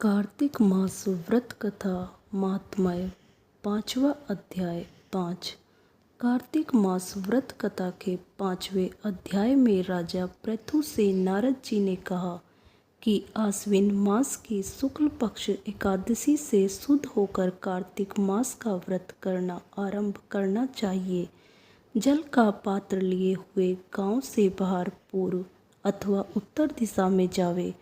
कार्तिक मास व्रत कथा महात्म्य 5वां अध्याय 5। कार्तिक मास व्रत कथा के 5वें अध्याय में राजा पृथु से नारद जी ने कहा कि आश्विन मास की शुक्ल पक्ष एकादशी से शुद्ध होकर कार्तिक मास का व्रत करना आरंभ करना चाहिए। जल का पात्र लिए हुए गांव से बाहर पूर्व अथवा उत्तर दिशा में जावे।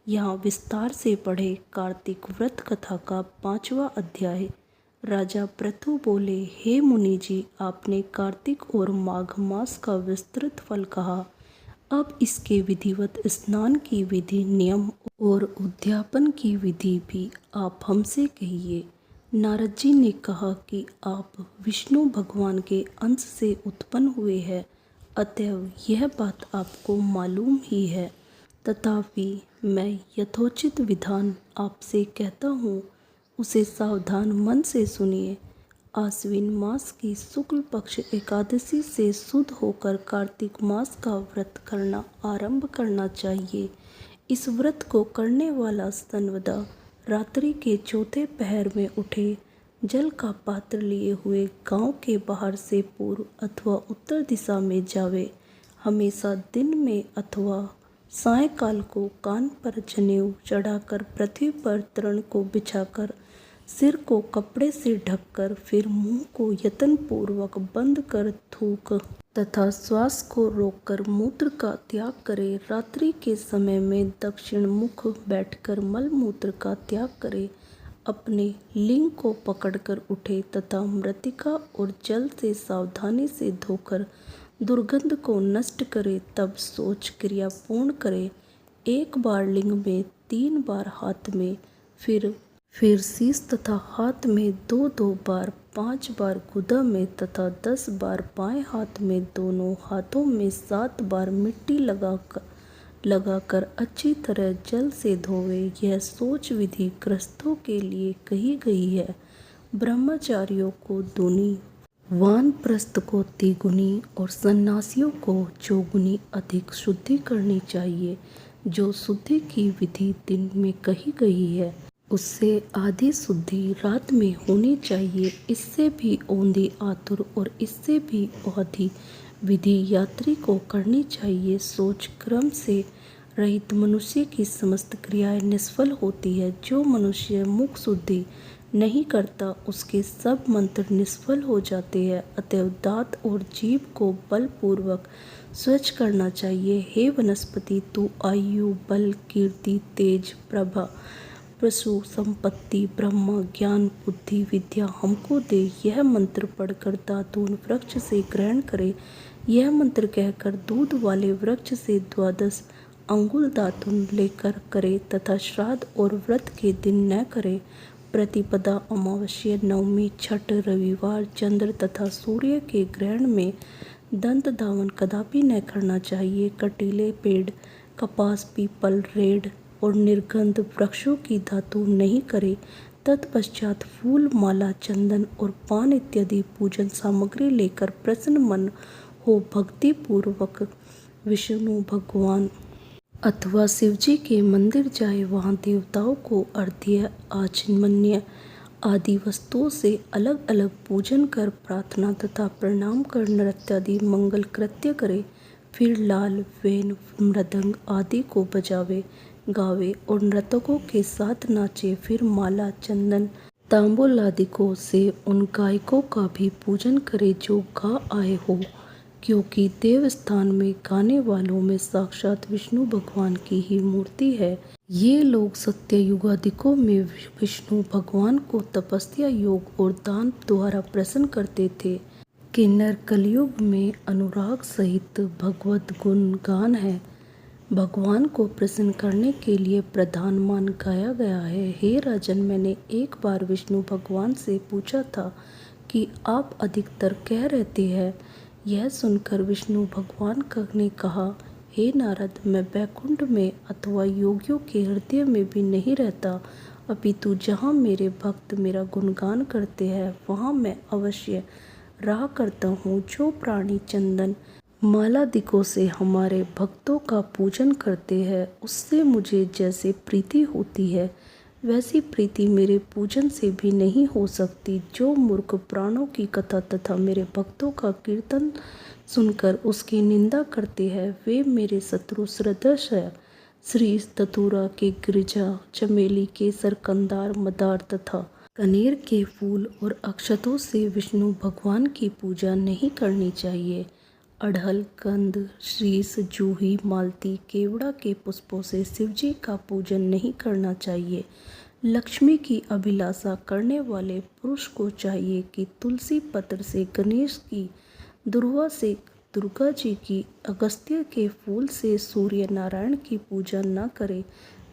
यहाँ विस्तार से पढ़े कार्तिक व्रत कथा का 5वां अध्याय। राजा पृथु बोले, हे मुनि जी, आपने कार्तिक और माघ मास का विस्तृत फल कहा। अब इसके विधिवत स्नान की विधि, नियम और उद्यापन की विधि भी आप हमसे कहिए। नारद जी ने कहा कि आप विष्णु भगवान के अंश से उत्पन्न हुए हैं, अतएव यह बात आपको मालूम ही है। तथापि मैं यथोचित विधान आपसे कहता हूँ, उसे सावधान मन से सुनिए। आश्विन मास की शुक्ल पक्ष एकादशी से शुद्ध होकर कार्तिक मास का व्रत करना आरंभ करना चाहिए। इस व्रत को करने वाला सर्वदा रात्रि के चौथे पहर में उठे, जल का पात्र लिए हुए गांव के बाहर से पूर्व अथवा उत्तर दिशा में जावे। हमेशा दिन में अथवा सायंकाल को कान पर जनेऊ चढ़ाकर, पृथ्वी पर तृण को बिछाकर, सिर को कपड़े से ढककर, फिर मुंह को यत्नपूर्वक बंद कर थूक तथा श्वास को रोककर मूत्र का त्याग करे। रात्रि के समय में दक्षिण मुख बैठकर मल मूत्र का त्याग करे। अपने लिंग को पकड़कर उठे तथा मृतिका और जल से सावधानी से धोकर दुर्गंध को नष्ट करे। तब शौच क्रिया पूर्ण करे। एक बार लिंग में, 3 बार हाथ में, फिर शीश तथा हाथ में 2-2 बार, 5 बार गुदा में तथा 10 बार बाएं हाथ में, दोनों हाथों में 7 बार मिट्टी लगाकर अच्छी तरह जल से धोवे। यह शौच विधि गृहस्थों के लिए कही गई है। ब्रह्मचारियों को दूनी, वानप्रस्थ को तिगुनी और सन्यासियों को चौगुनी अधिक शुद्धि करनी चाहिए। जो शुद्धि की विधि दिन में कही गई है, उससे आधी शुद्धि रात में होनी चाहिए। इससे भी औंधी आतुर और इससे भी औंधी विधि यात्री को करनी चाहिए। शौच क्रम से रहित मनुष्य की समस्त क्रियाएं निष्फल होती है। जो मनुष्य मुख शुद्धि नहीं करता, उसके सब मंत्र निष्फल हो जाते हैं। अतएव दांत और जीभ को बलपूर्वक स्वच्छ करना चाहिए। हे वनस्पति, तू आयु, बल, कीर्ति, तेज, प्रभा, पशु, संपत्ति, ब्रह्म, ज्ञान, बुद्धि, विद्या हमको दे। यह मंत्र पढ़कर दातून वृक्ष से ग्रहण करे। यह मंत्र कहकर दूध वाले वृक्ष से 12 अंगुल दातून लेकर करे तथा श्राद्ध और व्रत के दिन न करे। प्रतिपदा, अमावस्या, नवमी, छठ, रविवार, चंद्र तथा सूर्य के ग्रहण में दंत धावन कदापि न करना चाहिए। कटीले पेड़, कपास, पीपल, रेड़ और निर्गंध वृक्षों की धातु नहीं करे। तत्पश्चात फूल, माला, चंदन और पान इत्यादि पूजन सामग्री लेकर प्रसन्न मन हो भक्ति पूर्वक विष्णु भगवान अथवा शिवजी के मंदिर जाए। वहाँ देवताओं को अर्घ्य, आचमन्य आदि वस्तुओं से अलग अलग पूजन कर प्रार्थना तथा प्रणाम कर नृत्यादि मंगल कृत्य करे। फिर लाल, वेन, मृदंग आदि को बजावे, गावे और नर्तकों के साथ नाचे। फिर माला, चंदन, तांबूल आदि को से उन गायकों का भी पूजन करे जो गा आए हो, क्योंकि देवस्थान में गाने वालों में साक्षात विष्णु भगवान की ही मूर्ति है। ये लोग सत्ययुगादिकों में विष्णु भगवान को तपस्या, योग और दान द्वारा प्रसन्न करते थे। किन्नर कलयुग में अनुराग सहित भगवत गुण गान है। भगवान को प्रसन्न करने के लिए प्रधान मान गाया गया है। हे राजन, मैंने एक बार विष्णु भगवान से पूछा था कि आप अधिकतर कह रहते हैं। यह सुनकर विष्णु भगवान ने कहा, हे नारद, मैं बैकुंठ में अथवा योगियों के हृदय में भी नहीं रहता, अपितु जहाँ मेरे भक्त मेरा गुणगान करते हैं, वहाँ मैं अवश्य रहा करता हूँ। जो प्राणी चंदन, मालादिकों से हमारे भक्तों का पूजन करते हैं, उससे मुझे जैसे प्रीति होती है, वैसी प्रीति मेरे पूजन से भी नहीं हो सकती। जो मूर्ख प्राणों की कथा तथा मेरे भक्तों का कीर्तन सुनकर उसकी निंदा करते हैं, वे मेरे शत्रु सदृश है। श्री धतूरा के गिरिजा, चमेली के सरकंदार, मदार तथा कनेर के फूल और अक्षतों से विष्णु भगवान की पूजा नहीं करनी चाहिए। अड़हल, कंद, शीश, जूही, मालती, केवड़ा के पुष्पों से शिवजी का पूजन नहीं करना चाहिए। लक्ष्मी की अभिलाषा करने वाले पुरुष को चाहिए कि तुलसी पत्र से गणेश की, दुर्वा से दुर्गा जी की, अगस्त्य के फूल से सूर्य नारायण की पूजा न करे।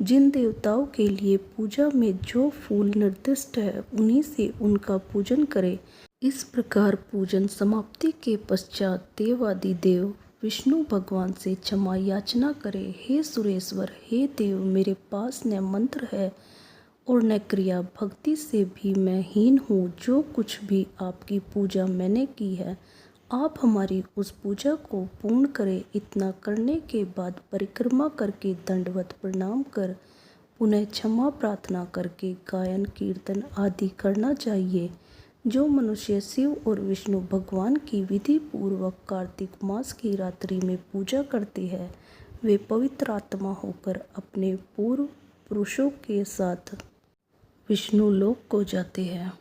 जिन देवताओं के लिए पूजा में जो फूल निर्दिष्ट है उन्हीं से उनका पूजन करे। इस प्रकार पूजन समाप्ति के पश्चात देवादिदेव विष्णु भगवान से क्षमा याचना करे। हे सुरेश्वर, हे देव, मेरे पास न मंत्र है और न क्रिया, भक्ति से भी मैं हीन हूँ। जो कुछ भी आपकी पूजा मैंने की है, आप हमारी उस पूजा को पूर्ण करें। इतना करने के बाद परिक्रमा करके दंडवत प्रणाम कर पुनः क्षमा प्रार्थना करके गायन, कीर्तन आदि करना चाहिए। जो मनुष्य शिव और विष्णु भगवान की विधि पूर्वक कार्तिक मास की रात्रि में पूजा करते हैं, वे पवित्र आत्मा होकर अपने पूर्व पुरुषों के साथ विष्णु लोक को जाते हैं।